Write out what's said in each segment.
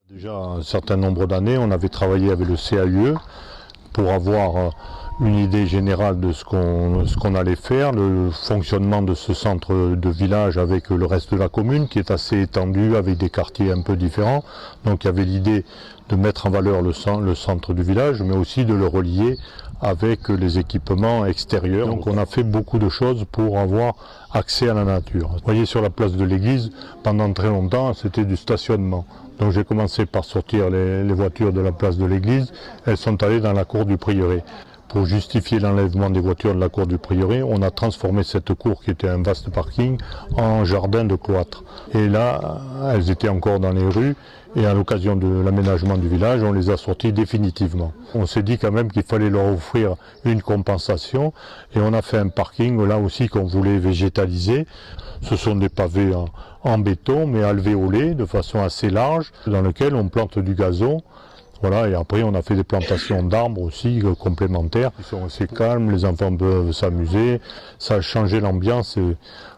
Déjà un certain nombre d'années, on avait travaillé avec le CAUE pour avoir une idée générale de ce qu'on allait faire, le fonctionnement de ce centre de village avec le reste de la commune qui est assez étendu avec des quartiers un peu différents. Donc il y avait l'idée de mettre en valeur le centre du village, mais aussi de le relier avec les équipements extérieurs. Donc on a fait beaucoup de choses pour avoir accès à la nature. Vous voyez, sur la place de l'église, pendant très longtemps, c'était du stationnement. Donc j'ai commencé par sortir les voitures de la place de l'église, elles sont allées dans la cour du prieuré. Pour justifier l'enlèvement des voitures de la cour du prieuré, on a transformé cette cour qui était un vaste parking en jardin de cloître. Et là, elles étaient encore dans les rues et à l'occasion de l'aménagement du village, on les a sorties définitivement. On s'est dit quand même qu'il fallait leur offrir une compensation et on a fait un parking là aussi qu'on voulait végétaliser. Ce sont des pavés en béton mais alvéolés de façon assez large dans lequel on plante du gazon. Voilà, et après on a fait des plantations d'arbres aussi complémentaires qui sont assez calmes, les enfants peuvent s'amuser, ça a changé l'ambiance et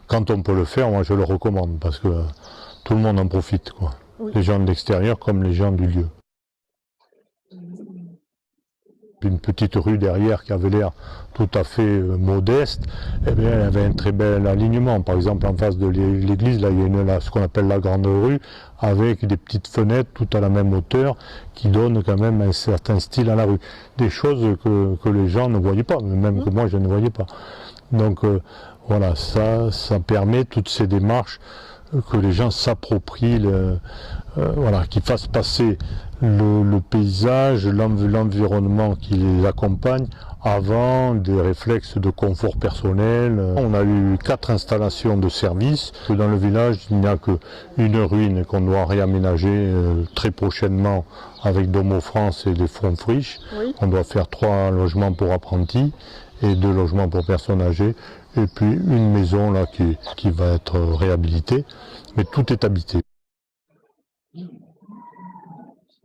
quand on peut le faire, moi je le recommande parce que tout le monde en profite, quoi. Oui. Les gens de l'extérieur comme les gens du lieu. Une petite rue derrière qui avait l'air tout à fait modeste, eh bien, elle avait un très bel alignement. Par exemple, en face de l'église, là, il y a ce qu'on appelle la grande rue, avec des petites fenêtres toutes à la même hauteur, qui donnent quand même un certain style à la rue. Des choses que les gens ne voyaient pas, même que moi je ne voyais pas. Donc voilà, ça permet toutes ces démarches que les gens s'approprient, voilà, qui fassent passer le paysage, l'environnement qui les accompagne avant des réflexes de confort personnel. On a eu 4 installations de services. Dans le village, il n'y a qu'une ruine qu'on doit réaménager très prochainement avec Domo France et des fonds friches. Oui. On doit faire 3 logements pour apprentis et 2 logements pour personnes âgées. Et puis une maison là qui va être réhabilitée. Mais tout est habité.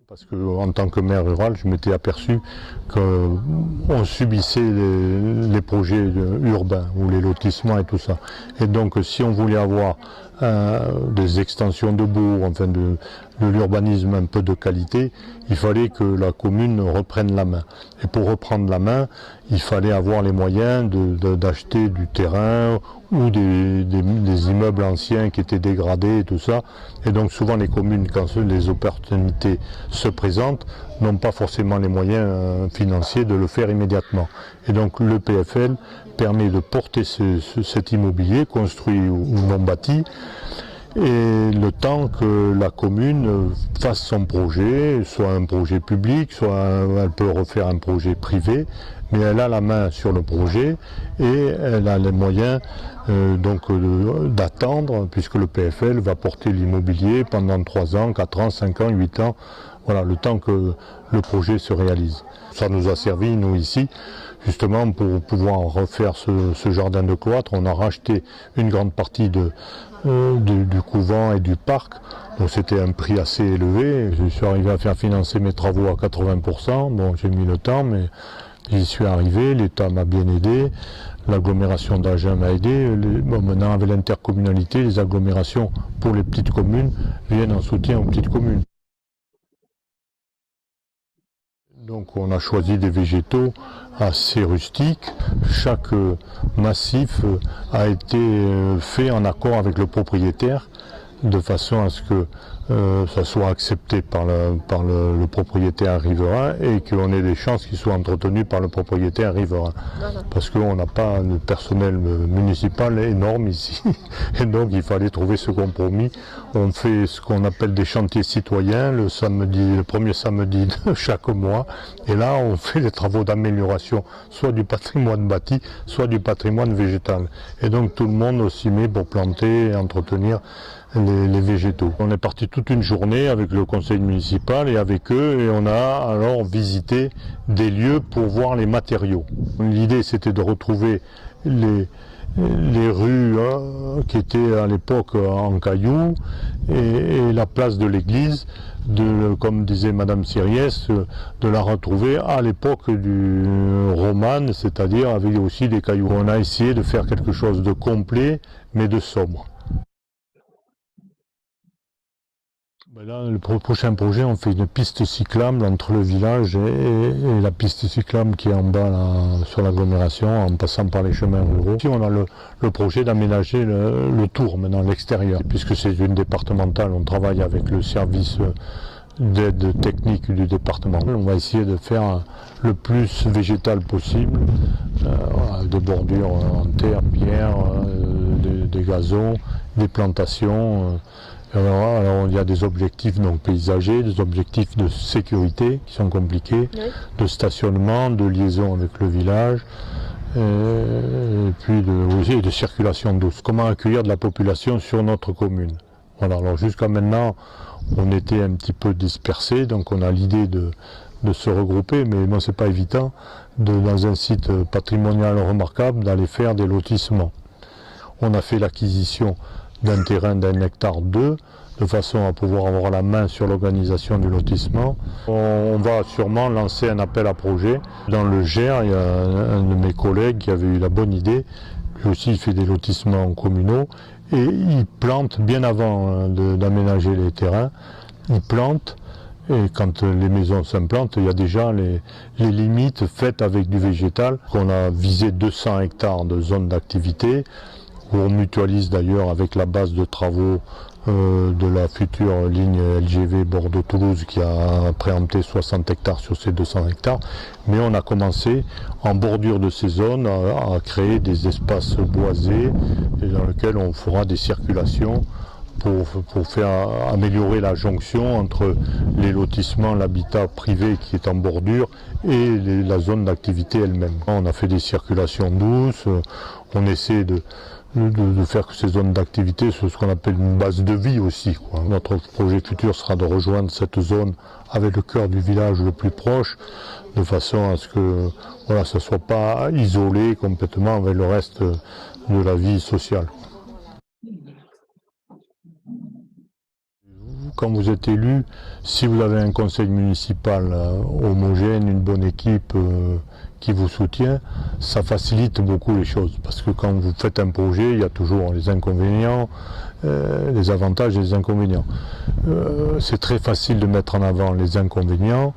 Parce qu'en tant que maire rural, je m'étais aperçu qu'on subissait les projets urbains ou les lotissements et tout ça. Et donc si on voulait avoir des extensions de bourgs, enfin de l'urbanisme un peu de qualité, il fallait que la commune reprenne la main. Et pour reprendre la main, il fallait avoir les moyens d'acheter du terrain ou des immeubles anciens qui étaient dégradés et tout ça. Et donc souvent les communes, quand les opportunités se présentent, n'ont pas forcément les moyens financiers de le faire immédiatement. Et donc le PFL permet de porter cet immobilier construit ou non bâti, et le temps que la commune fasse son projet, soit un projet public, soit elle peut refaire un projet privé, mais elle a la main sur le projet et elle a les moyens d'attendre, puisque le PFL va porter l'immobilier pendant 3 ans, 4 ans, 5 ans, 8 ans, voilà, le temps que le projet se réalise. Ça nous a servi, nous ici, justement pour pouvoir refaire ce jardin de cloître. On a racheté une grande partie du couvent et du parc, donc c'était un prix assez élevé. Je suis arrivé à faire financer mes travaux à 80%, bon j'ai mis le temps, mais j'y suis arrivé, l'État m'a bien aidé, l'agglomération d'Agen m'a aidé. Bon, maintenant avec l'intercommunalité, les agglomérations pour les petites communes viennent en soutien aux petites communes. Donc on a choisi des végétaux assez rustiques. Chaque massif a été fait en accord avec le propriétaire de façon à ce que ça soit accepté par le propriétaire riverain et qu'on ait des chances qu'ils soient entretenus par le propriétaire riverain. Parce qu'on n'a pas de personnel municipal énorme ici. Et donc il fallait trouver ce compromis. On fait ce qu'on appelle des chantiers citoyens le premier samedi de chaque mois. Et là on fait des travaux d'amélioration, soit du patrimoine bâti, soit du patrimoine végétal. Et donc tout le monde s'y met pour planter et entretenir les végétaux. On est parti toute une journée avec le conseil municipal et avec eux et on a alors visité des lieux pour voir les matériaux. L'idée c'était de retrouver les rues qui étaient à l'époque en cailloux et la place de l'église, comme disait Madame Siriès, de la retrouver à l'époque du romane, c'est-à-dire avec aussi des cailloux. On a essayé de faire quelque chose de complet mais de sobre. Là, le prochain projet, on fait une piste cyclable entre le village et la piste cyclable qui est en bas là, sur l'agglomération, en passant par les chemins ruraux. Ici, on a le projet d'aménager le tour, maintenant l'extérieur, puisque c'est une départementale. On travaille avec le service d'aide technique du département. On va essayer de faire le plus végétal possible, des bordures en terre, pierre, des gazons, des plantations. Alors, il y a des objectifs donc, paysagers, des objectifs de sécurité qui sont compliqués, oui, de stationnement, de liaison avec le village, et puis aussi de circulation douce. Comment accueillir de la population sur notre commune. Voilà, alors jusqu'à maintenant, on était un petit peu dispersés, donc on a l'idée de se regrouper, mais bon, c'est pas évident, dans un site patrimonial remarquable, d'aller faire des lotissements. On a fait l'acquisition d'un terrain d'1,2 hectare, de façon à pouvoir avoir la main sur l'organisation du lotissement. On va sûrement lancer un appel à projet. Dans le Gers, il y a un de mes collègues qui avait eu la bonne idée, lui aussi il fait des lotissements communaux, et il plante bien avant d'aménager les terrains, il plante, et quand les maisons s'implantent, il y a déjà les limites faites avec du végétal. On a visé 200 hectares de zones d'activité, où on mutualise d'ailleurs avec la base de travaux de la future ligne LGV Bordeaux-Toulouse qui a préempté 60 hectares sur ces 200 hectares. Mais on a commencé en bordure de ces zones à créer des espaces boisés dans lesquels on fera des circulations pour faire améliorer la jonction entre les lotissements, l'habitat privé qui est en bordure et la zone d'activité elle-même. On a fait des circulations douces, on essaie de faire que ces zones d'activité soient ce qu'on appelle une base de vie aussi, quoi. Notre projet futur sera de rejoindre cette zone avec le cœur du village le plus proche, de façon à ce que voilà, ça ne soit pas isolé complètement avec le reste de la vie sociale. Quand vous êtes élu, si vous avez un conseil municipal homogène, une bonne équipe qui vous soutient, ça facilite beaucoup les choses. Parce que quand vous faites un projet, il y a toujours les inconvénients, les avantages et les inconvénients. C'est très facile de mettre en avant les inconvénients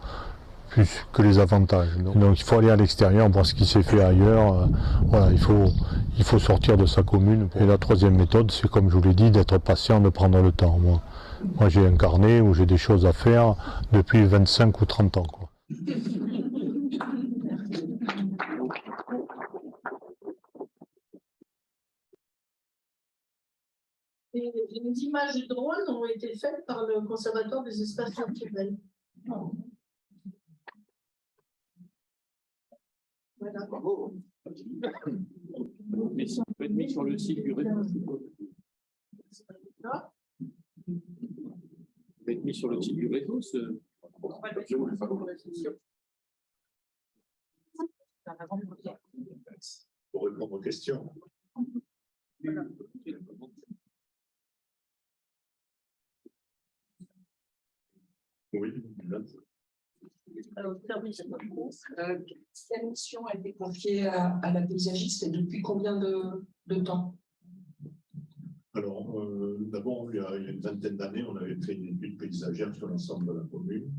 plus que les avantages. Donc il faut aller à l'extérieur, voir ce qui s'est fait ailleurs. Voilà, il faut sortir de sa commune. Et la troisième méthode, c'est comme je vous l'ai dit, d'être patient, de prendre le temps. Moi j'ai un carnet où j'ai des choses à faire depuis 25 ou 30 ans. Quoi. Et les images de drone ont été faites par le Conservatoire des espaces naturels. Voilà. Bravo. Mais ça peut être mis sur le site du réseau. Ça peut être mis sur le site du réseau. Pour répondre aux questions. Oui. Alors, la mission a été confiée à la paysagiste et depuis combien de temps? Alors, d'abord, il y a une vingtaine d'années, on avait fait une étude paysagère sur l'ensemble de la commune.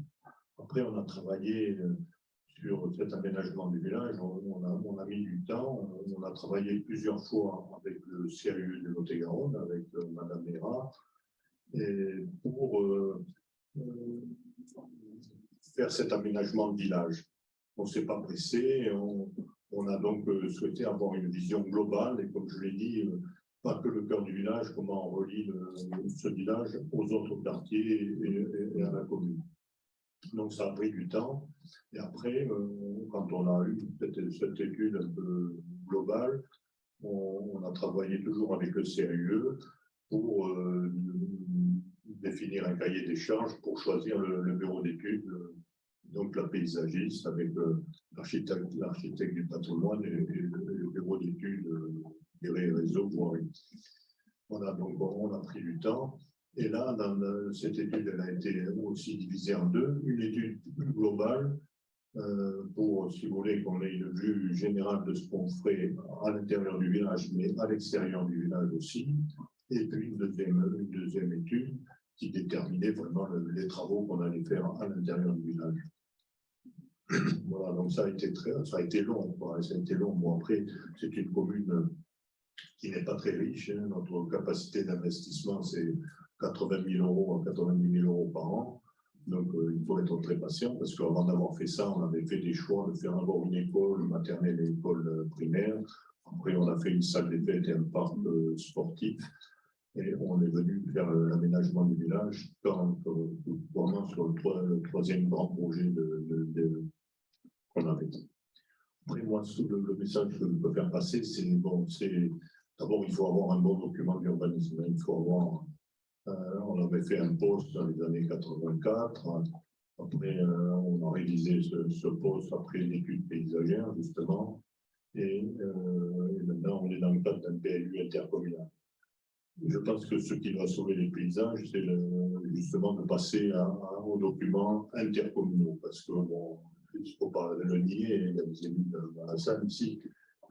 Après, on a travaillé sur cet aménagement du village. On a mis du temps. On a travaillé plusieurs fois avec le CAU de Lot-et-Garonne, avec Madame Héra, et pour faire cet aménagement de village. On ne s'est pas pressé, on a donc souhaité avoir une vision globale et comme je l'ai dit, pas que le cœur du village, comment on relie ce village aux autres quartiers et à la commune. Donc ça a pris du temps et après, quand on a eu cette étude un peu globale, on a travaillé toujours avec le CAUE pour définir un cahier des charges pour choisir le bureau d'études, donc la paysagiste avec l'architecte du patrimoine et le bureau d'études réseaux voirie. Voilà, donc on a pris du temps. Et là, cette étude, elle a été aussi divisée en deux. Une étude plus globale pour, si vous voulez, qu'on ait une vue générale de ce qu'on ferait à l'intérieur du village, mais à l'extérieur du village aussi. Et puis une deuxième étude qui déterminait vraiment les travaux qu'on allait faire à l'intérieur du village. Voilà, donc ça a été long, quoi. Ça a été long. Bon, après, c'est une commune qui n'est pas très riche. Hein. Notre capacité d'investissement, c'est 80 000 euros à 90 000 euros par an. Donc, il faut être très patient parce qu'avant d'avoir fait ça, on avait fait des choix de faire d'abord une école maternelle et une école primaire. Après, on a fait une salle des fêtes et un parc sportif. Et on est venu faire l'aménagement du village vraiment sur le troisième grand projet qu'on avait. Après, moi, le message que je peux faire passer, c'est bon, d'abord, il faut avoir un bon document d'urbanisme. Il faut avoir. On avait fait un poste dans les années 84. Après, on a réalisé ce poste après l'étude paysagère, justement. Et maintenant, on est dans le cadre d'un PLU intercommunal. Je pense que ce qui va sauver les paysages, c'est justement de passer aux documents intercommunaux. Parce que, bon, il ne faut pas le nier, il y a des élus dans la salle ici,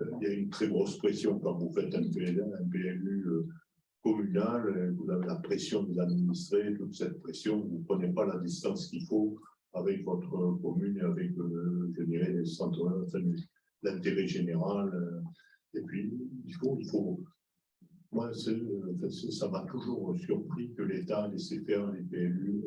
il y a une très grosse pression quand vous faites un PLU communal, vous avez la pression des administrés, toute cette pression, vous ne prenez pas la distance qu'il faut avec votre commune et avec, je dirais, les centres, enfin, l'intérêt général. Et puis, il faut moi, ça m'a toujours surpris que l'État laissait faire les PLU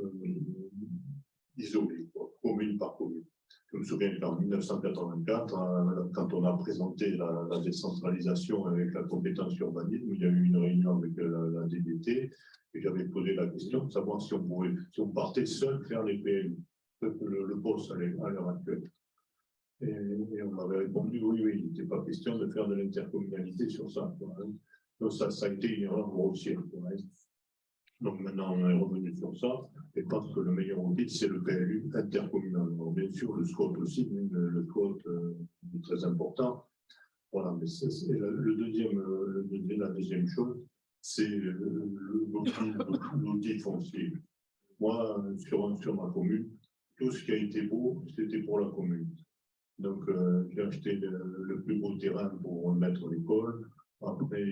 isolés, quoi, commune par commune. Je me souviens qu'en 1984, quand on a présenté la décentralisation avec la compétence urbanisme, il y a eu une réunion avec la DDT et j'avais posé la question de savoir si on partait seul faire les PLU, le poste à l'heure actuelle. Et on m'avait répondu oui, il n'était pas question de faire de l'intercommunalité sur ça. Quoi, hein. Donc ça a été une erreur grossière. Donc maintenant, on est revenu sur ça, et je pense que le meilleur outil, c'est le PLU intercommunal. Alors, bien sûr, le SCOT aussi, le SCOT est très important. Voilà, mais la deuxième chose, c'est l'outil foncier. Moi, sur ma commune, tout ce qui a été beau, c'était pour la commune. Donc, j'ai acheté le plus beau terrain pour mettre l'école. Après,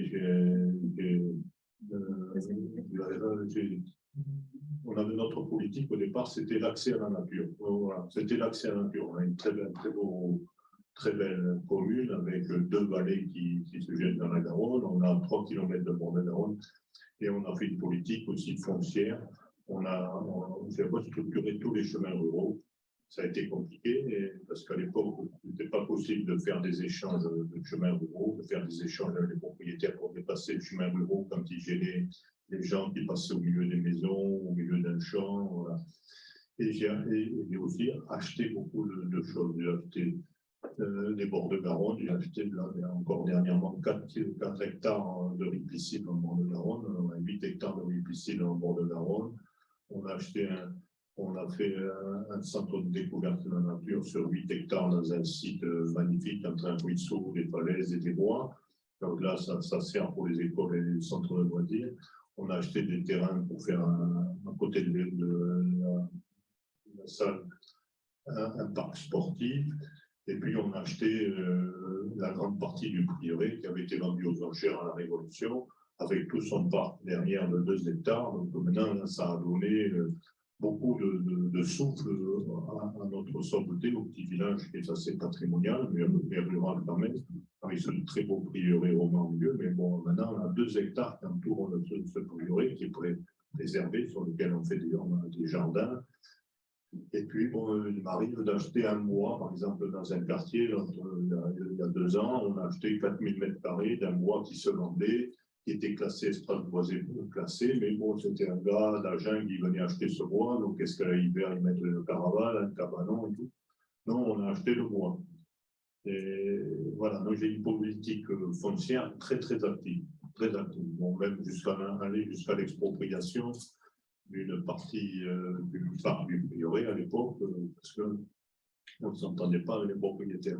on avait notre politique au départ, c'était l'accès à la nature. Voilà, c'était l'accès à la nature. On a une très belle commune avec 2 vallées qui se jettent dans la Garonne. On a 3 km de bord de Garonne et on a fait une politique aussi foncière. On fait restructurer tous les chemins ruraux. Ça a été compliqué parce qu'à l'époque, il n'était pas possible de faire des échanges de chemins ruraux, de faire des échanges avec les propriétaires pour dépasser le chemin ruraux quand ils gênaient les gens qui passaient au milieu des maisons, au milieu d'un champ. Voilà. Et j'ai aussi acheté beaucoup de choses. J'ai acheté des bords de Garonne, j'ai acheté encore dernièrement 4 hectares de riz piscine en bord de Garonne, on a 8 hectares de riz piscine en bord de Garonne. On a fait un centre de découverte de la nature sur 8 hectares dans un site magnifique entre un ruisseau, des falaises et des bois. Donc là, ça sert pour les écoles et les centres de loisirs. On a acheté des terrains pour faire à côté de la salle un parc sportif. Et puis on a acheté la grande partie du prieuré qui avait été vendu aux enchères à la Révolution, avec tout son parc derrière de 2 hectares. Donc maintenant, là, ça a donné beaucoup de souffle à notre Sauveté, au petit village qui est assez patrimonial, mais rural quand même, avec ce très beau prieuré roman au milieu. Mais bon, maintenant, on a 2 hectares qui entourent ce prieuré qui est préservé, sur lequel on fait des jardins. Et puis, bon, il m'arrive d'acheter un bois, par exemple, dans un quartier, il y a 2 ans, on a acheté 4000 m² d'un bois qui se vendait, qui était classé espace boisé classé, mais bon, c'était un gars d'Agen qui venait acheter ce bois, donc est-ce qu'à l'hiver, ils mettent le caravane, un cabanon et tout? Non, on a acheté le bois. Et voilà, donc j'ai une politique foncière très, très active, bon, même aller jusqu'à l'expropriation d'une partie du parc du prieuré à l'époque, parce qu'on ne s'entendait pas avec les propriétaires.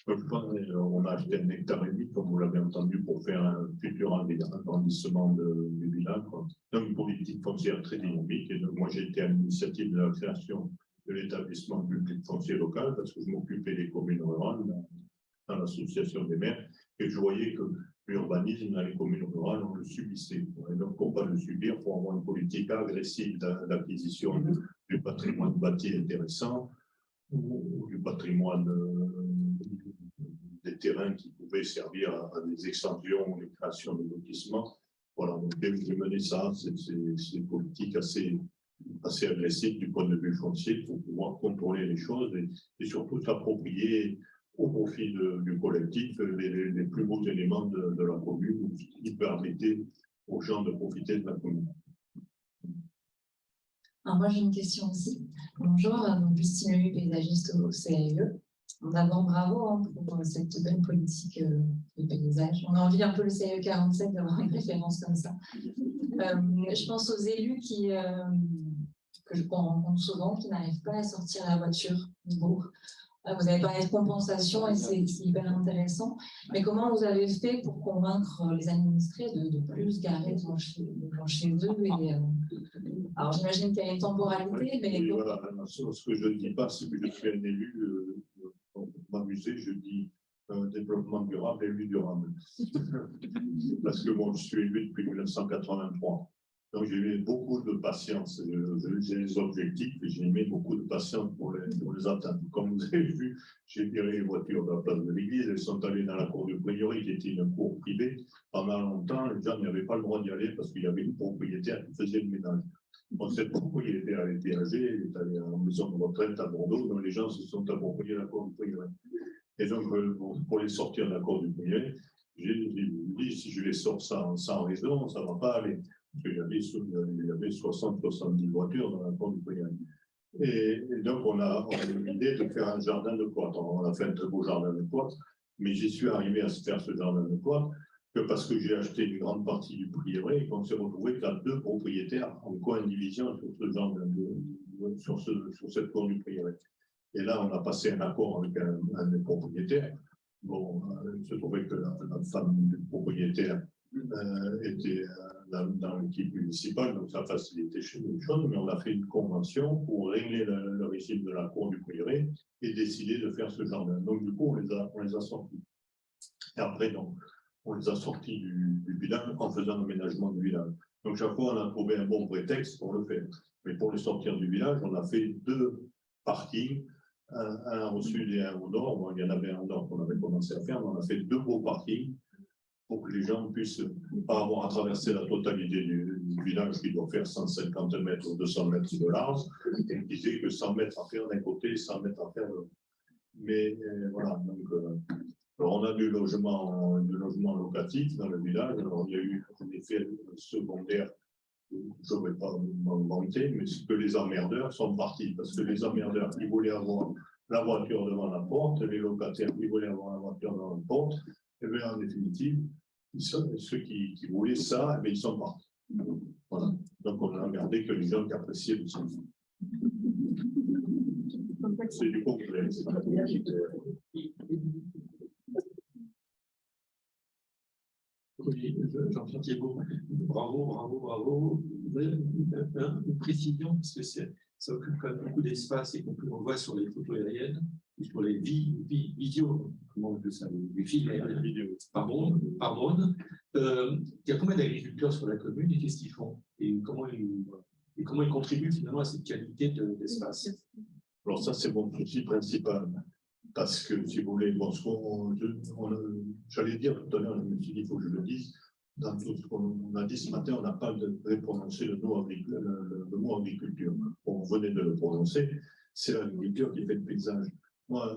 Je pense qu'on a acheté 1,5 hectare, comme vous l'avez entendu, pour faire un futur agrandissement du village. Donc, une politique foncière très dynamique. Et donc, moi, j'ai été à l'initiative de la création de l'établissement public foncier local, parce que je m'occupais des communes rurales dans l'association des maires, et je voyais que l'urbanisme dans les communes rurales, on le subissait. Et donc, pour ne pas le subir, il faut avoir une politique agressive d'acquisition du patrimoine bâti intéressant, ou du patrimoine des terrains qui pouvaient servir à des extensions ou des créations de lotissements. Voilà, donc j'ai mené ça, c'est une politique assez agressive du point de vue foncier pour pouvoir contrôler les choses et surtout s'approprier au profit du collectif les plus beaux éléments de la commune qui permettaient aux gens de profiter de la commune. Alors moi j'ai une question aussi. Bonjour, Justine Lehu, paysagiste au CAE. D'abord bravo pour cette belle politique de paysage. On a envie un peu le CAE 47 d'avoir une référence comme ça. Je pense aux élus qu'on rencontre souvent qui n'arrivent pas à sortir la voiture du bourg. Vous avez parlé de compensation et c'est hyper intéressant. Mais comment vous avez fait pour convaincre les administrés de plus garer devant chez eux alors j'imagine qu'il y a une temporalité, mais... Oui, voilà. Ce que je ne dis pas, c'est que je suis un élu, pour m'amuser, je dis développement durable, élu durable. Parce que bon, je suis élu depuis 1983. Donc j'ai eu beaucoup de patience. J'ai les objectifs et j'ai mis beaucoup de patience pour les atteindre. Comme vous avez vu, j'ai viré les voitures de la place de l'église. Elles sont allées dans la cour du prieuré, qui était une cour privée. Pendant longtemps, les gens n'avaient pas le droit d'y aller parce qu'il y avait une propriétaire qui faisait le ménage. Bon, cette propriétaire, elle était âgée, elle est allée en maison de retraite à Bordeaux, donc les gens se sont appropriés la cour du prieuré. Et donc, pour les sortir de la cour du prieuré, j'ai dit, si je les sors sans raison, ça ne va pas aller. Parce qu'il y avait 60-70 voitures dans la cour du prieuré. Et donc, on a eu l'idée de faire un jardin de pointe. On a fait un très beau jardin de pointe, mais j'y suis arrivé à faire ce jardin de pointe que parce que j'ai acheté une grande partie du prieuré et qu'on s'est retrouvé qu'à 2 propriétaires en co-indivision sur ce jardin sur cette cour du prieuré. Et là, on a passé un accord avec un des propriétaires. Bon, il se trouvait que la femme du propriétaire était dans l'équipe municipale, donc ça facilitait les choses, mais on a fait une convention pour régler le régime de la cour du prieuré et décider de faire ce jardin. Donc du coup, on les a sortis. Et après, donc, on les a sortis du village en faisant l'aménagement du village. Donc chaque fois, on a trouvé un bon prétexte pour le faire. Mais pour les sortir du village, on a fait 2 parkings, un au sud et un au nord. Bon, il y en avait un au nord qu'on avait commencé à faire, mais on a fait 2 beaux parkings pour que les gens puissent pas avoir à traverser la totalité du village qui doit faire 150 mètres ou 200 mètres de large, et qui fait que 100 mètres à faire d'un côté et 100 mètres à faire de l'autre. Mais voilà, donc, alors on a du logement locatif dans le village. Alors il y a eu un effet secondaire, je ne vais pas m'en vanter, mais c'est que les emmerdeurs sont partis, parce que les emmerdeurs, ils voulaient avoir la voiture devant la porte, les locataires, ils voulaient avoir la voiture devant la porte, et bien en définitive, ceux qui voulaient ça, eh bien, ils sont partis. Voilà. Donc on a gardé que les gens qui appréciaient le sens. C'est du concret. Oui, Jean-Pierre Thiébaut, bravo. Une précision, parce que ça occupe quand même beaucoup d'espace et qu'on voit sur les photos aériennes, sur les vidéos, comment on appelle ça, les films aériens, pardon. Il y a combien d'agriculteurs sur la commune et qu'est-ce qu'ils font et comment ils contribuent finalement à cette qualité d'espace? Alors ça, c'est mon souci principal. Parce que, si vous voulez, bon, j'allais dire tout à l'heure, je me suis dit, il faut que je le dise, dans tout ce qu'on a dit ce matin, on n'a pas prononcé le mot agriculture. On venait de le prononcer, c'est l'agriculture qui fait le paysage. Moi,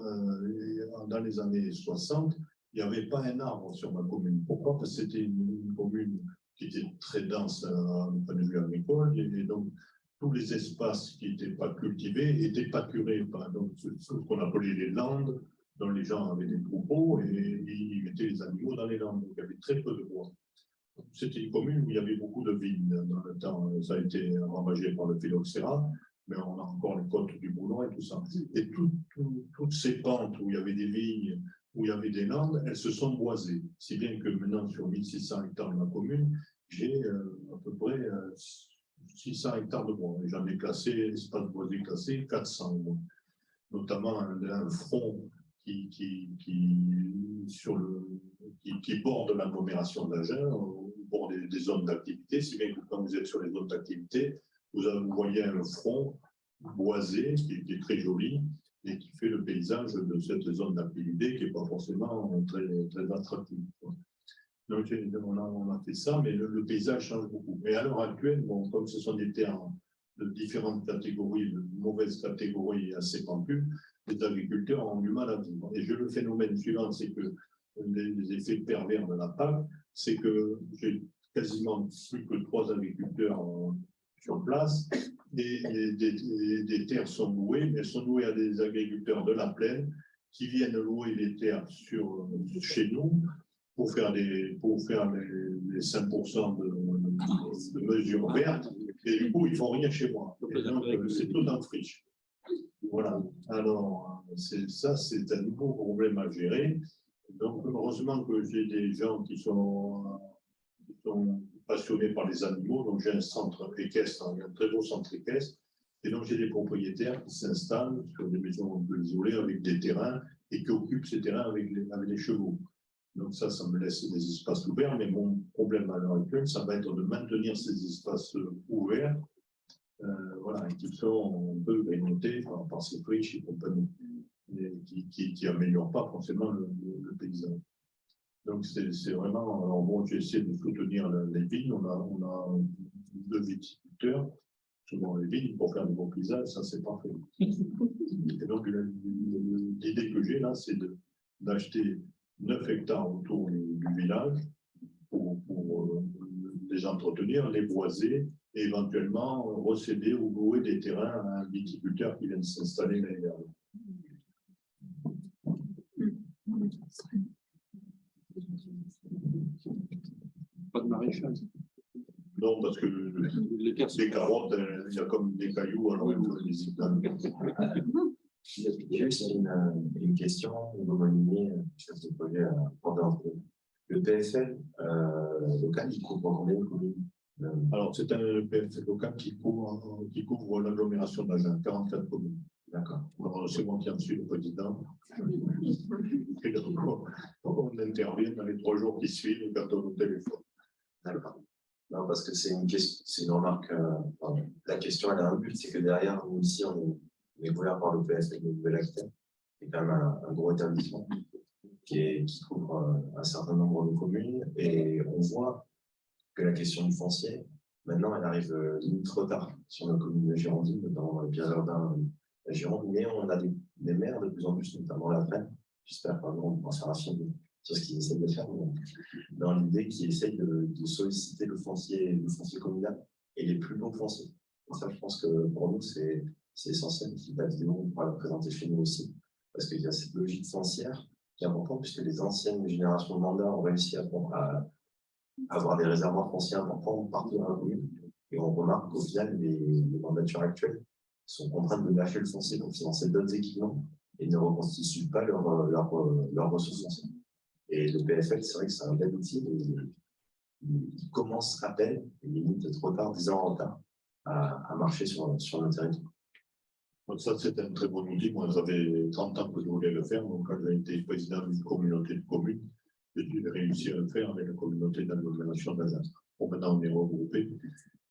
dans les années 60, il n'y avait pas un arbre sur ma commune. Pourquoi? Parce que c'était une commune qui était très dense d'un point de vue agricole, et donc tous les espaces qui n'étaient pas cultivés étaient pâturés par ce qu'on appelait les landes, dont les gens avaient des troupeaux et ils mettaient les animaux dans les landes. Donc il y avait très peu de bois. C'était une commune où il y avait beaucoup de vignes. Dans le temps, ça a été ravagé par le phylloxéra, mais on a encore les côtes du Boulon et tout ça. Et toutes ces pentes où il y avait des vignes où il y avait des landes, elles se sont boisées. Si bien que maintenant, sur 1600 hectares de ma commune, j'ai à peu près 600 hectares de bois. Et j'en ai classé, espace boisé classé, 400. Notamment un front qui borde l'agglomération d'Agen, au bord des zones d'activité, si bien que quand vous êtes sur les zones d'activité, vous voyez un front boisé qui est très joli et qui fait le paysage de cette zone d'activité qui n'est pas forcément très, très attractive. Donc on a fait ça, mais le paysage change beaucoup. Mais à l'heure actuelle, bon, comme ce sont des terres de différentes catégories, de mauvaises catégories assez pentues, les agriculteurs ont du mal à vivre. Et le phénomène suivant, c'est que les effets pervers de la PAC, c'est que j'ai quasiment plus que 3 agriculteurs sur place, et des terres sont louées, mais elles sont louées à des agriculteurs de la plaine qui viennent louer les terres chez nous pour faire les 5% de mesures vertes, et du coup, ils ne font rien chez moi. Et donc, c'est tout en friche. Voilà. Alors, ça, c'est un nouveau problème à gérer. Donc, heureusement que j'ai des gens qui sont passionnés par les animaux. Donc, j'ai un centre équestre, un très beau centre équestre. Et donc, j'ai des propriétaires qui s'installent sur des maisons un peu isolées avec des terrains et qui occupent ces terrains avec les chevaux. Donc, ça me laisse des espaces ouverts. Mais mon problème à l'heure actuelle, ça va être de maintenir ces espaces ouverts. Voilà, qui sont un peu grignotés par ces friches et compagnie, qui n'améliorent pas forcément le paysage. Donc, c'est vraiment. Alors, bon, j'ai essayé de soutenir les vignes. On a 2 viticulteurs. Souvent, les vignes, pour faire de bons paysages, ça, c'est parfait. Et donc, l'idée que j'ai là, c'est d'acheter 9 hectares autour du village pour les entretenir, les boiser et éventuellement recéder ou louer des terrains à un viticulteur qui vient s'installer l'année dernière. Pas de maréchage. Non, parce que les carottes, il y a comme des cailloux, alors il faut les éclater. Juste une question, chef de projet pendant le PFL local, il couvre combien de communes? Alors, c'est un PFL local qui couvre l'agglomération d'Agen, 44 communes. D'accord. Alors, c'est moi qui en suis le président. Et donc, on intervient dans les 3 jours qui suivent quand on est au téléphone. D'accord. Non, parce que c'est une remarque. La question, elle a un but, c'est que derrière, nous ici, on est couvert par le PFL de Nouvelle-Aquitaine, qui est quand même un gros établissement qui couvre un certain nombre de communes. Et on voit que la question du foncier, maintenant, elle arrive limite trop tard sur nos communes de Girondine, notamment dans les Pyrénées-Urbaines, la Gironde, mais on a des maires de plus en plus, notamment la Plaine. J'espère qu'on va faire un film sur ce qu'ils essaient de faire, dans l'idée qu'ils essayent de solliciter le foncier communal et les plus beaux fonciers. Et ça, je pense que pour nous, c'est essentiel. La vidéo, on pourra la présenter chez nous aussi, parce qu'il y a cette logique foncière qui est importante, puisque les anciennes générations de mandats ont réussi à avoir des réservoirs fonciers importants partout dans la commune. Et on remarque qu'au final, les mandatures actuelles sont contraintes de lâcher le foncier pour financer d'autres équipements et ne reconstituent pas leurs ressources foncières. Et le PFL, c'est vrai que c'est un bel outil, il commence à peine, il limite trop tard, 10 ans en retard, à marcher sur nos territoires. Donc ça, c'est un très bon outil. Moi, j'avais 30 ans que je voulais le faire. Donc, quand j'ai été président d'une communauté de communes, j'ai réussi à le faire avec la communauté d'agglomération d'Agen. Bon, maintenant, on est regroupés.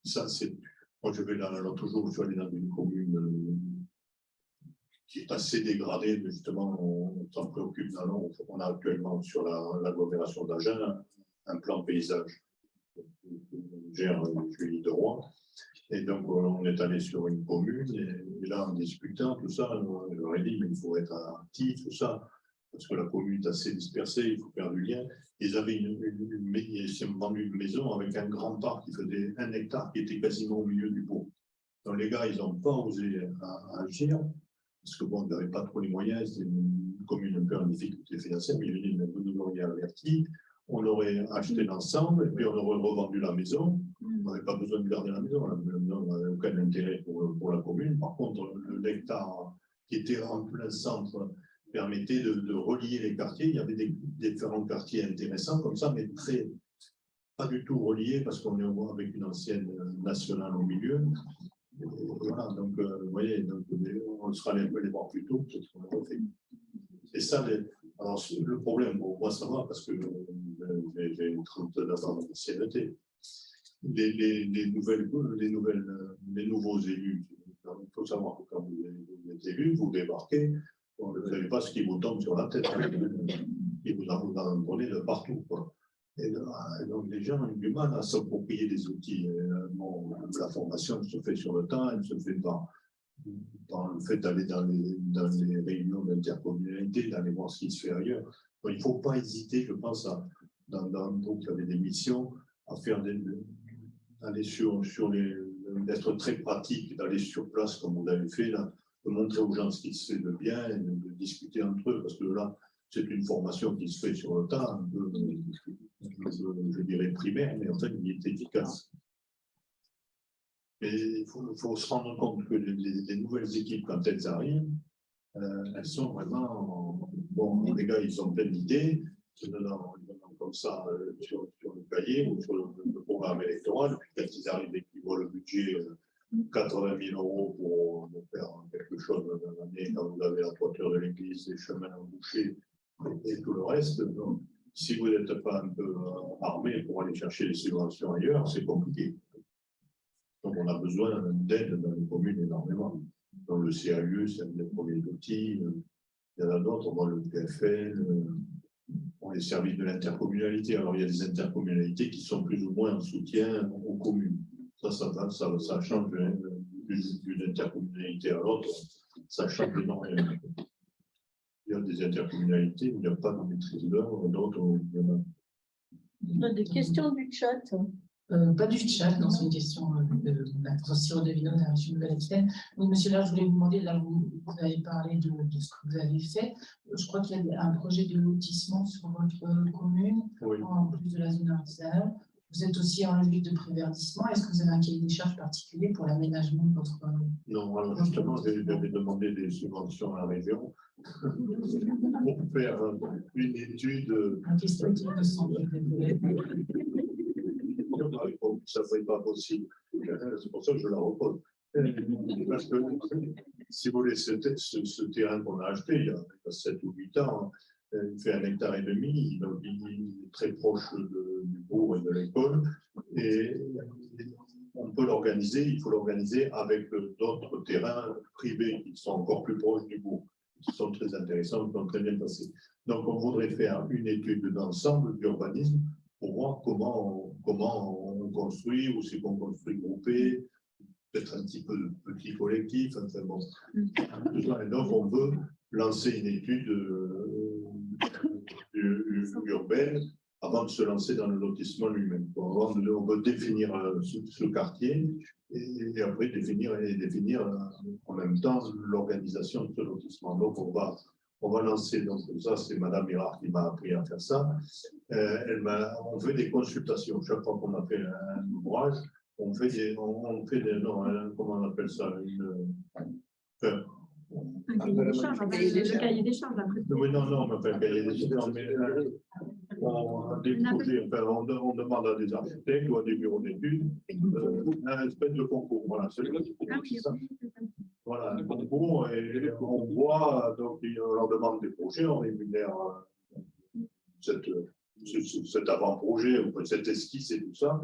Ça, c'est. Moi, je vais toujours, je suis allé dans une commune qui est assez dégradée, mais justement, on s'en préoccupe. On a actuellement sur l'agglomération d'Agen un plan paysage. Gère Julie de Roy. Et donc, on est allé sur une commune, et là, en discutant, tout ça, je leur ai dit, mais il faut être actif, tout ça, parce que la commune est assez dispersée, il faut faire du lien. Ils s'ont vendu une maison avec un grand parc qui faisait 1 hectare, qui était quasiment au milieu du bourg. Donc, les gars, ils n'ont pas osé agir, parce que bon, ils n'avaient pas trop les moyens, c'était une commune un peu en difficulté financière, mais ils ont dit, mais vous nous auriez averti, on aurait acheté l'ensemble, et puis on aurait revendu la maison. On n'avait pas besoin de garder la maison. La maison n'avait aucun intérêt pour la commune. Par contre, l'hectare qui était en plein centre permettait de relier les quartiers. Il y avait des différents quartiers intéressants comme ça, mais pas du tout reliés parce qu'on est avec une ancienne nationale au milieu. Et voilà, donc vous voyez, donc, on sera allé un peu les voir plus tôt, peut-être qu'on l'aurait fait. Et ça, alors le problème, pour moi ça va parce que j'ai 39 ans d'ancienneté. Les nouveaux élus, il faut savoir que quand vous êtes élu, vous débarquez, vous ne savez pas ce qui vous tombe sur la tête. Et vous en prenez de partout, quoi. Et donc les gens ont du mal à s'approprier des outils. La formation se fait sur le temps, elle se fait par le fait d'aller dans les réunions d'intercommunalité, d'aller voir ce qui se fait ailleurs. Donc, il ne faut pas hésiter, je pense, donc il y avait des missions à faire d'aller d'être très pratique, d'aller sur place comme vous l'avez fait là, de montrer aux gens ce qui se fait de bien et de discuter entre eux, parce que là, c'est une formation qui se fait sur le temps, un peu, je dirais primaire, mais en fait, il est efficace. Et il faut se rendre compte que les nouvelles équipes, quand elles arrivent, elles sont vraiment... Bon, les gars, ils ont plein d'idées, ils donnent comme ça sur le cahier ou sur le programme électoral, puis quand ils arrivent et qu'ils voient le budget 80 000 € pour faire quelque chose dans l'année, quand vous avez la toiture de l'église, les chemins embouchés et tout le reste, donc, si vous n'êtes pas un peu armé pour aller chercher les subventions ailleurs, c'est compliqué. Donc, on a besoin d'aide dans les communes énormément. Donc, le CAE, c'est un des premiers outils. Il y en a d'autres, le PFL, les services de l'intercommunalité. Alors, il y a des intercommunalités qui sont plus ou moins en soutien aux communes. Ça change d'une intercommunalité à l'autre. Ça change énormément. Il y a des intercommunalités où il n'y a pas de maîtrise d'œuvre, d'autres où il y en a. On a des questions du chat. Pas du chat, non, c'est une question de Cyril Devino de la région de Nouvelle-Aquitaine. Oui, monsieur là, je voulais vous demander, là, vous avez parlé de ce que vous avez fait. Je crois qu'il y a un projet de lotissement sur votre commune, oui, en plus de la zone artisanale. Vous êtes aussi en logique de préverdissement. Est-ce que vous avez un cahier des charges particulier pour l'aménagement de votre... Non, alors justement, j'avais demandé des subventions à la région pour faire une étude. Un historique de santé. Ça ne serait pas possible. C'est pour ça que je la repose. Parce que, si vous voulez, ce terrain qu'on a acheté il y a 7 ou 8 ans, il fait 1,5 hectare, donc il est très proche du bourg et de l'école. Et on peut l'organiser, il faut l'organiser avec d'autres terrains privés qui sont encore plus proches du bourg, qui sont très intéressants, qui sont très bien passés. Donc, on voudrait faire une étude d'ensemble d'urbanisme pour voir comment on construit, ou c'est qu'on construit groupé, peut-être un petit peu de petit collectif, enfin bon. Et donc, on veut lancer une étude urbaine avant de se lancer dans le lotissement lui-même. On veut définir ce quartier et après définir en même temps l'organisation de ce lotissement. Donc, on va lancer, donc ça c'est Madame Mirard qui m'a appris à faire ça. On fait des consultations. Chaque fois qu'on a fait un ouvrage, on fait des non, comment on appelle ça, un cahier des charges, après. Oui, non, on appelle cahier des charges, mais on demande à des architectes ou à des bureaux d'études un espèce de concours. Voilà, c'est ça. Voilà, un concours, et on voit, donc on leur demande des projets, on rémunère cet avant-projet, ou cette esquisse et tout ça.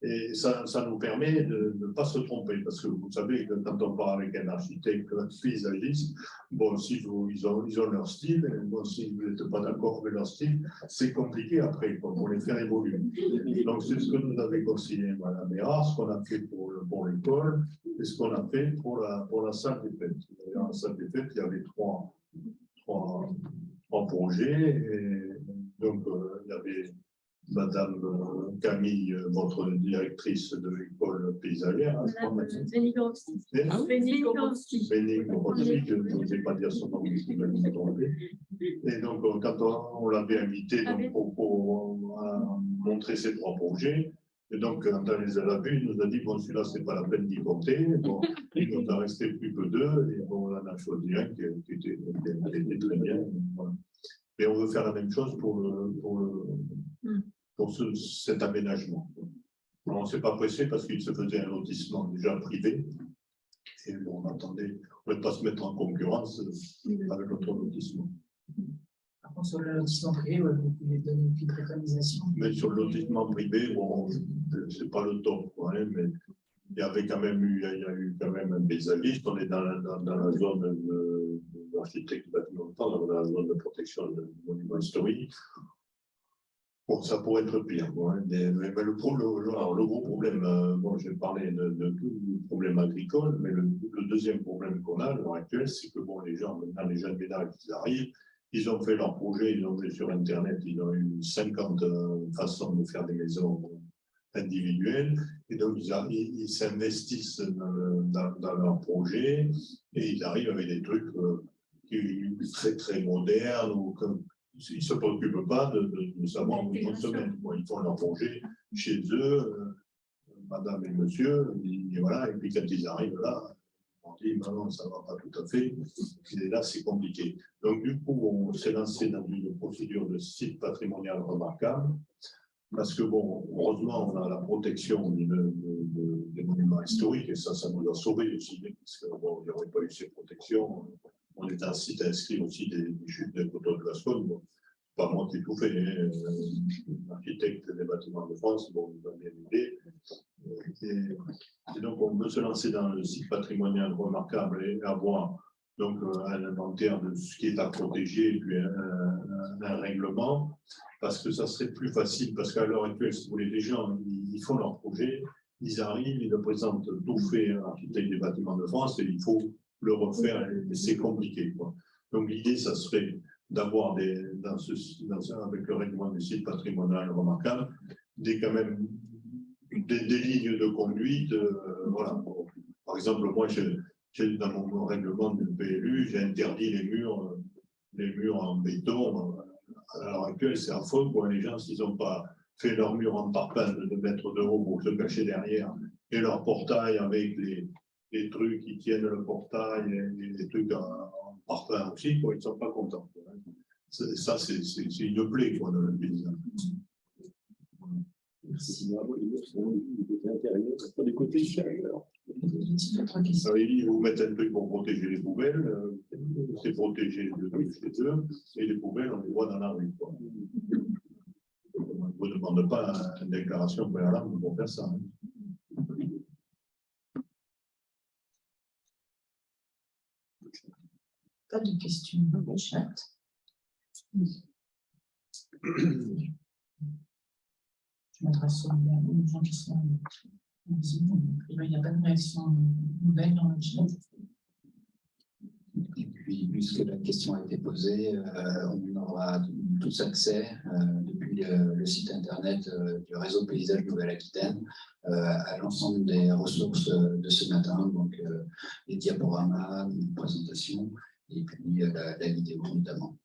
Et ça nous permet de ne pas se tromper, parce que vous savez que quand on part avec un architecte, un paysagiste, bon, ils ont leur style, bon, si vous n'êtes pas d'accord avec leur style, c'est compliqué après, pour les faire évoluer. Donc, c'est ce que nous avait conseillé Mme Mirard, ce qu'on a fait pour l'école, et ce qu'on a fait pour la salle des fêtes. D'ailleurs, la salle des fêtes, il y avait trois projets, et donc, il y avait Madame Camille, votre directrice de l'école paysagère. Madame Benigorowski. Benigorowski, je ne sais pas dire son nom, je vais me tromper. Et donc, quand on l'avait invité pour montrer ces 3 projets, Et donc, quand on les a vus, il nous a dit, bon, celui-là, c'est pas la peine d'y compter. Bon, il nous a resté plus que 2, et bon, on en a choisi un qui était très bien. Voilà. Et on veut faire la même chose pour cet aménagement. On ne s'est pas pressé parce qu'il se faisait un lotissement déjà privé. Et bon, on attendait, on ne voulait pas se mettre en concurrence avec notre lotissement. Par contre, sur le lotissement privé, vous pouvez donner une préconisation. Mais sur le lotissement privé, bon, c'est pas le top, quoi, hein, mais il y avait quand même eu, il y a eu quand même un paysagiste. On est dans la zone de l'architecte du bâtiment, dans la zone de protection du monument historique. Bon, ça pourrait être pire. Bon, hein, mais le gros problème, bon, j'ai parlé de tout le problème agricole, mais le deuxième problème qu'on a à l'heure actuelle, c'est que bon, les gens, maintenant, les jeunes ménages, ils arrivent, ils ont fait leur projet, ils ont fait sur Internet, ils ont eu 50 façons de faire des maisons individuelles, et donc ils s'investissent dans leur projet, et ils arrivent avec des trucs très très modernes, ou comme ils ne se préoccupent pas de savoir où ils vont se mettre. Bon, ils font leur projet chez eux, madame et monsieur, et voilà, et puis quand ils arrivent là, on dit non, ça ne va pas tout à fait, et là c'est compliqué. Donc du coup, on s'est lancé dans une procédure de site patrimonial remarquable, parce que bon, heureusement, on a la protection des monuments historiques, et ça nous a sauvés aussi, parce qu'il bon, n'y aurait pas eu ces protections. On est un site inscrit aussi des chutes des coteaux de Gascogne. Bon, pas moi qui ai tout fait, hein. L'architecte des bâtiments de France, bon, nous a bien aidé. Et donc, on veut se lancer dans le site patrimonial remarquable et avoir donc, un inventaire de ce qui est à protéger et puis un règlement, parce que ça serait plus facile, parce qu'à l'heure actuelle, si vous voulez, les gens, ils font leur projet, ils arrivent, ils le présentent tout fait à l'architecte des bâtiments de France et il faut le refaire, et c'est compliqué, quoi. Donc l'idée, ça serait d'avoir avec le règlement du site patrimonial remarquable, quand même des lignes de conduite. Voilà. Par exemple, moi, dans mon règlement du PLU, j'ai interdit les murs en béton. À l'heure actuelle, c'est affreux, quoi. Les gens, s'ils n'ont pas fait leur mur en parpaing de 2 mètres de haut pour se cacher derrière, et leur portail avec les trucs qui tiennent le portail, les trucs en parpaing aussi, quoi, ils ne sont pas contents. Ça, c'est une plaie, quoi, dans le paysage. Merci. Du côté extérieur. Ils vous mettent un truc pour protéger les poubelles, c'est protéger le truc chez eux, et les poubelles, on les voit dans la rue, quoi. On ne vous demande pas une déclaration préalable pour faire ça. Hein. Pas de questions dans le chat. Je m'adresse aux gens qui sont visibles. Il n'y a pas de réaction nouvelle dans le chat. Et puis, puisque la question a été posée, on aura tous accès depuis le site internet du réseau Paysage Nouvelle-Aquitaine à l'ensemble des ressources de ce matin, donc les diaporamas, les présentations, et puis la vidéo notamment.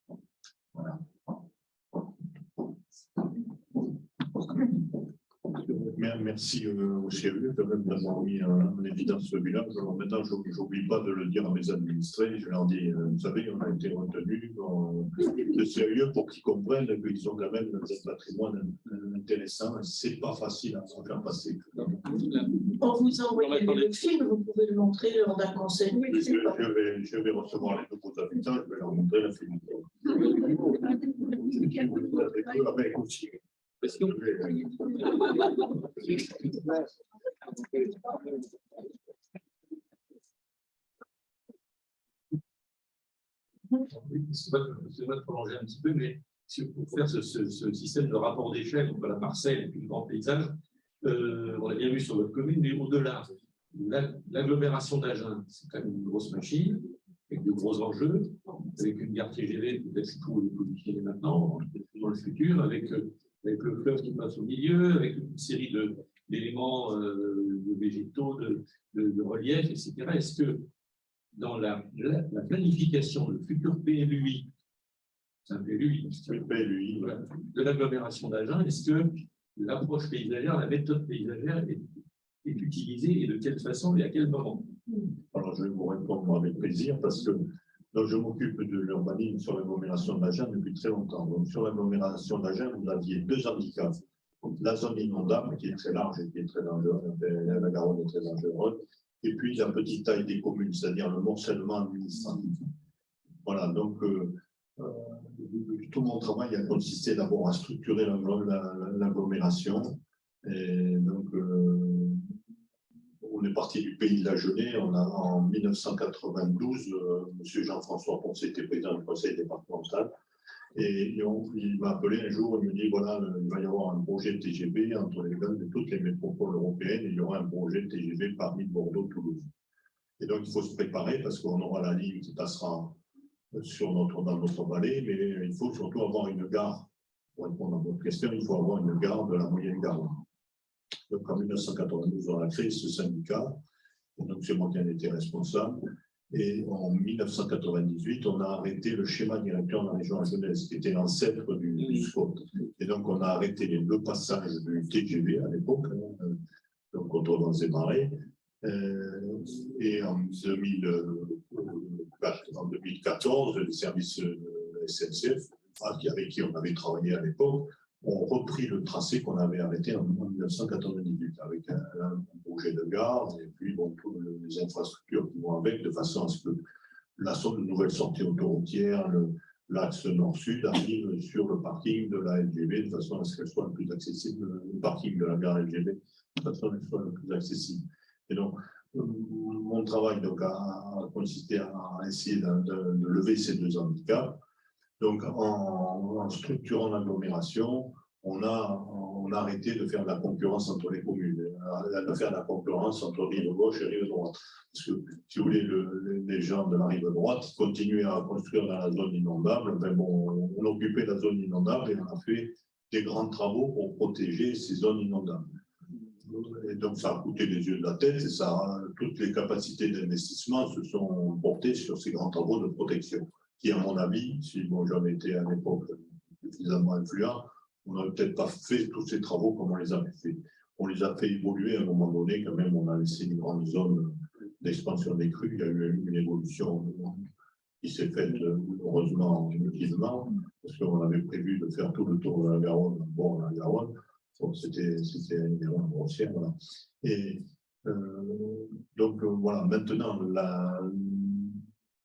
Voilà. Merci au CEU quand même d'avoir mis en évidence ce village. Alors maintenant, je n'oublie pas de le dire à mes administrés. Je leur dis, vous savez, on a été retenus dans le CEU pour qu'ils comprennent qu'ils ont quand même un patrimoine intéressant. Ce n'est pas facile à se faire passer. On vous a envoyé le film, vous pouvez le montrer lors d'un conseil. Je vais recevoir les nouveaux habitants, je vais leur montrer la film. Avec aussi. Excusez-moi de prolonger un petit peu, mais pour faire ce système de rapport d'échelle entre la parcelle et puis le grand paysage, on l'a bien vu sur votre commune, mais au-delà, l'agglomération d'Agen, c'est quand même une grosse machine, avec de gros enjeux, avec une gare TGV, peut-être qu'il faut le positionner maintenant, dans le futur, avec le fleuve qui passe au milieu, avec une série d'éléments végétaux, de relief, etc. Est-ce que dans la planification, le futur PLUI, c'est un PLUI, PLUI, voilà, de l'agglomération d'Agen, est-ce que l'approche paysagère, la méthode paysagère est utilisée et de quelle façon et à quel moment? Alors, je vais vous répondre avec plaisir parce que donc, je m'occupe de l'urbanisme sur l'agglomération d'Agen depuis très longtemps. Donc, sur l'agglomération d'Agen, vous aviez deux handicaps. La zone inondable, qui est très large et qui est très dangereuse, la Garonne est très dangereuse, et puis la petite taille des communes, c'est-à-dire le morcellement administratif. Voilà, donc tout mon travail a consisté d'abord à structurer l'agglomération. Et donc, on est parti du pays de la Genée. En 1992, M. Jean-François Poncet était président du conseil départemental. Et il m'a appelé un jour, il me dit voilà, il va y avoir un projet TGV entre les grandes de toutes les métropoles européennes, et il y aura un projet TGV Paris, Bordeaux, Toulouse. Et donc, il faut se préparer parce qu'on aura la ligne qui passera dans notre vallée, mais il faut surtout avoir une gare. Pour répondre à votre question, il faut avoir une gare de la moyenne Garonne. Donc, en 1992, on a créé ce syndicat. Donc, c'est moi qui en étais responsable. Et en 1998, on a arrêté le schéma directeur de la région agenaise, qui était l'ancêtre du SCOT. Et donc, on a arrêté les deux passages du TGV à l'époque, donc contre dans et marais. Et en 2014, les services SNCF, avec qui on avait travaillé à l'époque, ont repris le tracé qu'on avait arrêté en 1998, avec un projet de gare, et puis bon, toutes les infrastructures qui vont avec, de façon à ce que la nouvelle sortie autoroutière, l'axe nord-sud, arrive sur le parking de la LGV, de façon à ce qu'elle soit le plus accessible, le parking de la gare LGV, de façon à ce qu'elle soit le plus accessible. Et donc, mon travail donc, a consisté à essayer de lever ces deux handicaps. Donc, en structurant l'agglomération, on a arrêté de faire de la concurrence entre les communes, de faire de la concurrence entre rive gauche et rive droite. Parce que, si vous voulez, les gens de la rive droite continuaient à construire dans la zone inondable. Ben bon, on occupait la zone inondable et on a fait des grands travaux pour protéger ces zones inondables. Et donc, ça a coûté les yeux de la tête et toutes les capacités d'investissement se sont portées sur ces grands travaux de protection. Qui, à mon avis, si bon, j'en étais à l'époque suffisamment influent, on n'aurait peut-être pas fait tous ces travaux comme on les avait fait. On les a fait évoluer à un moment donné, quand même, on a laissé une grande zone d'expansion des crues. Il y a eu une évolution qui s'est faite, heureusement, inutilement, parce qu'on avait prévu de faire tout le tour de la Garonne, bon, la Garonne. C'était une erreur grossière. Voilà. Et donc, voilà, maintenant,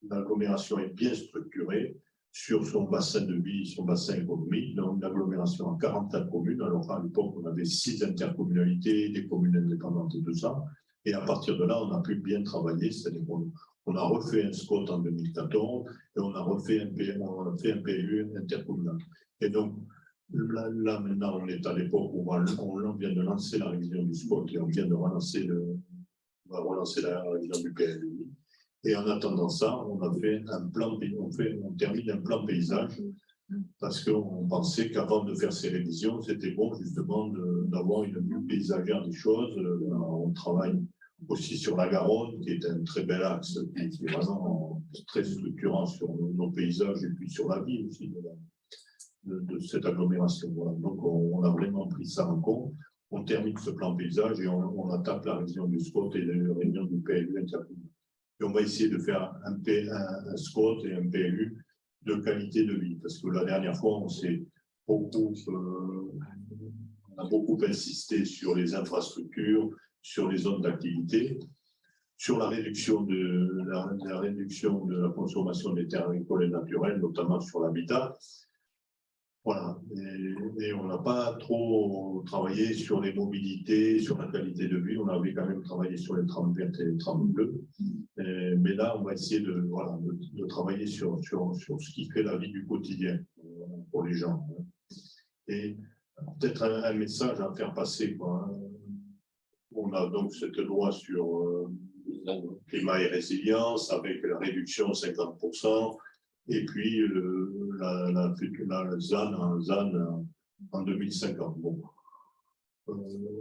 l'agglomération est bien structurée sur son bassin de vie, son bassin économique. Donc, l'agglomération a 44 communes. Alors, à l'époque, on avait 6 intercommunalités, des communes indépendantes et tout ça. Et à partir de là, on a pu bien travailler. C'est-à-dire qu'on a refait un SCOT en 2014 et on a refait un PLU intercommunal. Et donc, là, maintenant, on est à l'époque où on vient de lancer la révision du SCOT et on vient de relancer la révision du PLU. Et en attendant ça, on a fait un plan, on termine un plan paysage parce qu'on pensait qu'avant de faire ces révisions, c'était bon justement d'avoir une vue paysagère des choses. On travaille aussi sur la Garonne, qui est un très bel axe, qui est vraiment très structurant sur nos paysages et puis sur la vie aussi de cette agglomération. Voilà. Donc, on a vraiment pris ça en compte. On termine ce plan paysage et on attaque la révision du SCOT et la révision du PLU intercommunal. Et on va essayer de faire un SCOT et un PLU de qualité de vie. Parce que la dernière fois, on a beaucoup insisté sur les infrastructures, sur les zones d'activité, sur la réduction de la consommation des terres agricoles et naturelles, notamment sur l'habitat. Voilà, et on n'a pas trop travaillé sur les mobilités, sur la qualité de vie. On avait quand même travaillé sur les trames vertes et les trames bleues. Mais là, on va essayer de travailler sur ce qui fait la vie du quotidien pour les gens. Et peut-être un message à faire passer, quoi. On a donc cette loi sur climat et résilience avec la réduction 50%. Et puis la ZAN en 2050. Bon.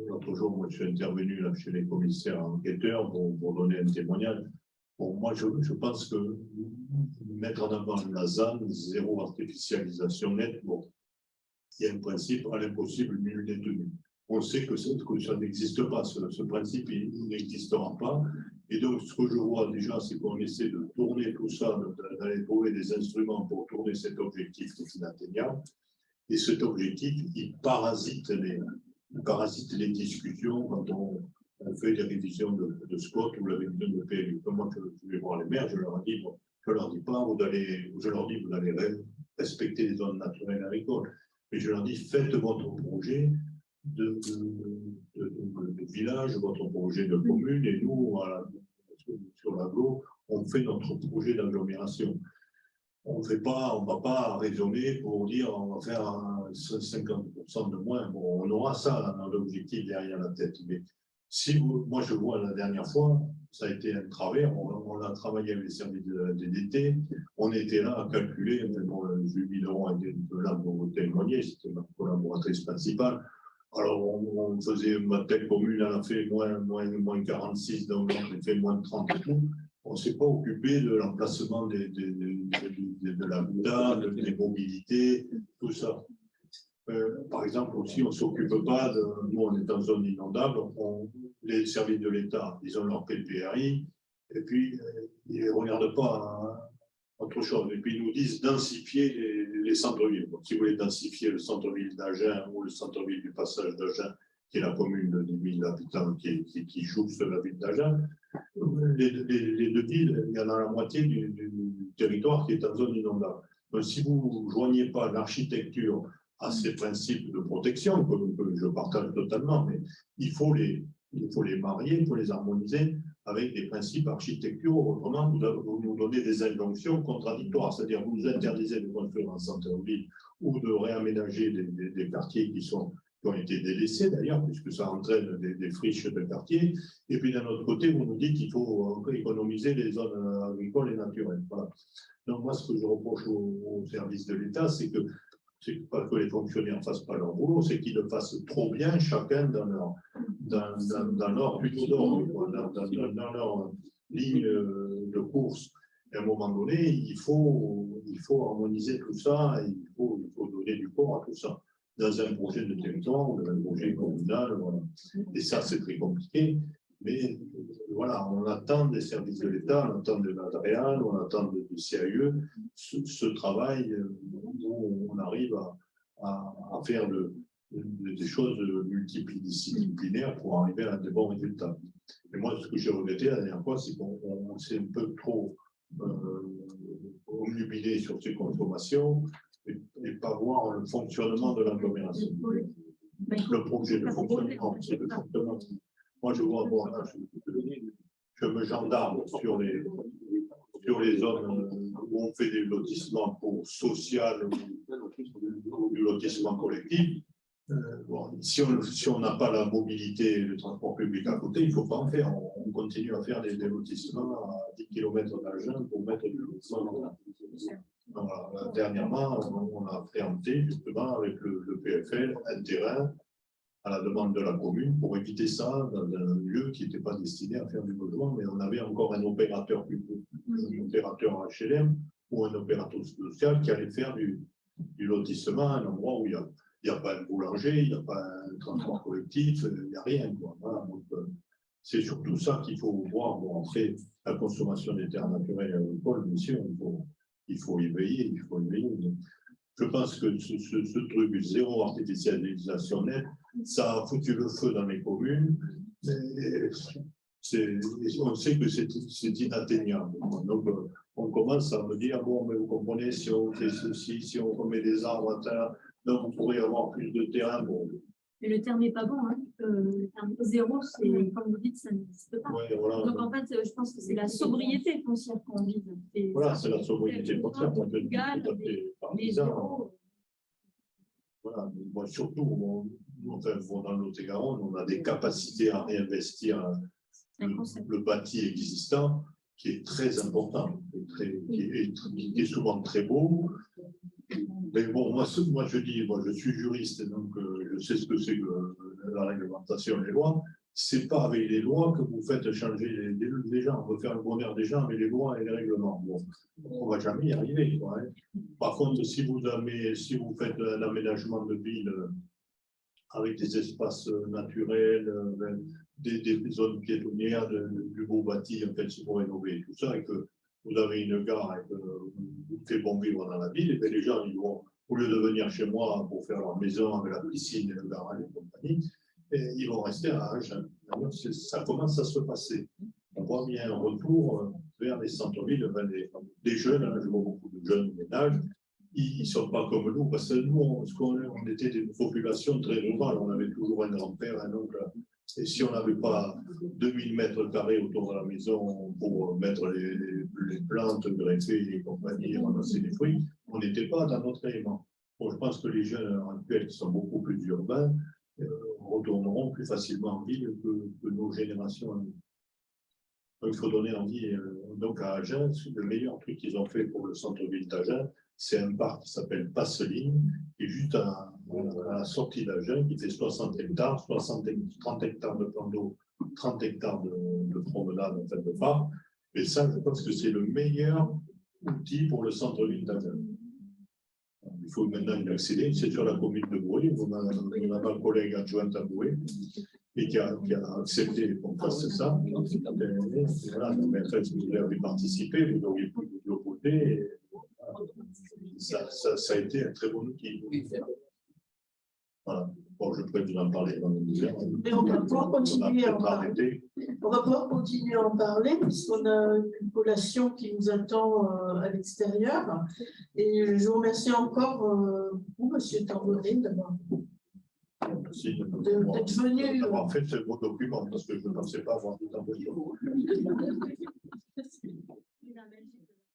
L'autre jour, moi, je suis intervenu là, chez les commissaires enquêteurs pour donner un témoignage. Bon, moi, je pense que mettre en avant la ZAN, zéro artificialisation nette, bon, il y a un principe à l'impossible, nul n'est tenu. On sait que ça n'existe pas, ce principe, il n'existera pas. Et donc, ce que je vois déjà, c'est qu'on essaie de tourner tout ça, d'aller trouver des instruments pour tourner cet objectif qui est inatteignable. Et cet objectif, il parasite les discussions quand on fait des révisions de SCOT ou la révision de PLU. Moi, je vais voir les maires, je leur dis pas, je leur dis, vous allez respecter les zones naturelles agricoles. Mais je leur dis, faites votre projet de village, votre projet de commune, et nous, sur l'aglo, on fait notre projet d'agglomération. On ne va pas raisonner pour dire on va faire 50% de moins. Bon, on aura ça dans l'objectif derrière la tête. Mais moi, je vois la dernière fois, ça a été un travers. On a travaillé avec les services de DDT. On était là à calculer. Julie Laurent était là pour témoigner. C'était ma collaboratrice principale. Alors, on faisait ma telle commune, elle a fait moins 46, donc on a fait moins 30 et tout. On ne s'est pas occupé de l'emplacement de l'habitat, des mobilités, tout ça. Par exemple, aussi, on ne s'occupe pas nous, on est en zone inondable, les services de l'État, ils ont leur PPRI, et puis ils ne regardent pas autre chose. Et puis ils nous disent densifier les centres-villes. Si vous voulez densifier le centre-ville d'Agen ou le centre-ville du passage d'Agen, qui est la commune de 10 000 habitants qui jouxte la ville d'Agen, les deux villes, il y en a la moitié du territoire qui est en zone inondable. Donc, si vous ne joignez pas l'architecture à ces principes de protection, que je partage totalement, mais il faut les marier, il faut les harmoniser avec des principes architecturaux. Autrement, vous nous donnez des injonctions contradictoires, c'est-à-dire vous nous interdisez de construire en centre-ville ou de réaménager des quartiers qui ont été délaissés d'ailleurs, puisque ça entraîne des friches de quartier. Et puis d'un autre côté, vous nous dites qu'il faut économiser les zones agricoles et naturelles. Voilà. Donc moi, ce que je reproche au service de l'État, c'est pas que les fonctionnaires ne fassent pas leur boulot, c'est qu'ils le fassent trop bien, chacun dans leur plutôt d'ordre, dans leur ligne de course. Et à un moment donné, il faut harmoniser tout ça, et il faut donner du corps à tout ça, dans un projet de territoire, dans un projet communal. Voilà. Et ça, c'est très compliqué. Mais voilà, on attend des services de l'État, on attend de l'ADREAL, on attend du CAE ce travail où on arrive à faire des choses multidisciplinaires pour arriver à de bons résultats. Et moi, ce que j'ai regretté la dernière fois, c'est qu'on s'est un peu trop omnubilé sur ces consommations et pas voir le fonctionnement de l'agglomération. Le projet de fonctionnement, c'est le fonctionnement. Moi, je vois, je me gendarme sur les zones où on fait des lotissements pour social ou du lotissement collectif. Si on n'a pas la mobilité et le transport public à côté, il ne faut pas en faire. On continue à faire des lotissements à 10 km d'Agen pour mettre du lotissement. Voilà. Dernièrement, on a préempté justement avec le PFL un terrain à la demande de la commune pour éviter ça dans un lieu qui n'était pas destiné à faire du logement, mais on avait encore un opérateur plutôt, un opérateur HLM ou un opérateur social qui allait faire du lotissement à un endroit où il n'y a pas un boulanger, il n'y a pas un transport collectif, il n'y a rien. Voilà. Donc, c'est surtout ça qu'il faut voir. Bon, après, la consommation des terres naturelles et agricoles, bien sûr, il faut y veiller. Je pense que ce truc zéro artificialisation nette, ça a foutu le feu dans les communes. On sait que c'est inatteignable. Donc, on commence à me dire, bon, mais vous comprenez, si on fait ceci, si on remet des arbres à terre, donc on pourrait avoir plus de terrain. Bon. Mais le terme n'est pas bon. Hein. Le terme zéro, c'est, comme vous dites, ça n'existe pas. Ouais, voilà. Donc en fait, je pense que c'est la sobriété foncière qu'on vise. Voilà, c'est la sobriété foncière. Les zéros. Voilà, moi, surtout, dans le Lot-et-Garonne, on a des capacités à réinvestir le bâti existant qui est très important, qui est souvent très beau. Mais bon, moi je dis, je suis juriste, donc je sais ce que c'est que la réglementation et les lois. c'est pas avec les lois que vous faites changer les gens. On veut faire le bonheur des gens avec les lois et les règlements. Bon, on ne va jamais y arriver, quoi, hein. Par contre, si vous faites un aménagement de ville avec des espaces naturels, des zones piétonnières, du beau bâti, en fait, si vous rénovez tout ça, et que vous avez une gare et que vous faites bon vivre dans la ville, et bien les gens, ils vont, au lieu de venir chez moi pour faire leur maison avec la piscine et le garage et compagnie, et ils vont rester à Agen. Ça commence à se passer. On voit bien un retour vers les centres-villes, des jeunes, hein, je vois beaucoup de jeunes ménages, ils ne sont pas comme nous, parce que nous, on était des populations très rurales, on avait toujours un grand-père, un oncle, et si on n'avait pas 2000 mètres carrés autour de la maison pour mettre les plantes, greffer et compagnie, ramasser les fruits, on n'était pas dans notre élément. Bon, je pense que les jeunes actuels qui sont beaucoup plus urbains retourneront plus facilement en ville que nos générations. Donc, il faut donner envie. Donc, à Agen, le meilleur truc qu'ils ont fait pour le centre-ville d'Agen, c'est un parc qui s'appelle Passeline, qui est juste à la sortie d'Agen, qui fait 60 hectares, 30 hectares de plan d'eau, 30 hectares de promenade, en fait, de parc. Et ça, je pense que c'est le meilleur outil pour le centre-ville d'Agen. Il faut maintenant y accéder. C'est sur la commune de Boué. On a un collègue adjoint à Boué et qui a accepté qu'on fasse ça. Et voilà, mais en fait, vous avez participé, vous auriez pu vous opposer. Ça a été un très bon outil. Voilà. Bon, je pourrais vous en parler dans le musée. Et on va pouvoir continuer à en parler. On va pouvoir continuer à en parler puisqu'on a une collation qui nous attend à l'extérieur. Et je vous remercie encore, vous, monsieur Tarbonnet, d'avoir d'être venu. D'avoir fait ce beau document parce que je ne pensais pas avoir tout un peu de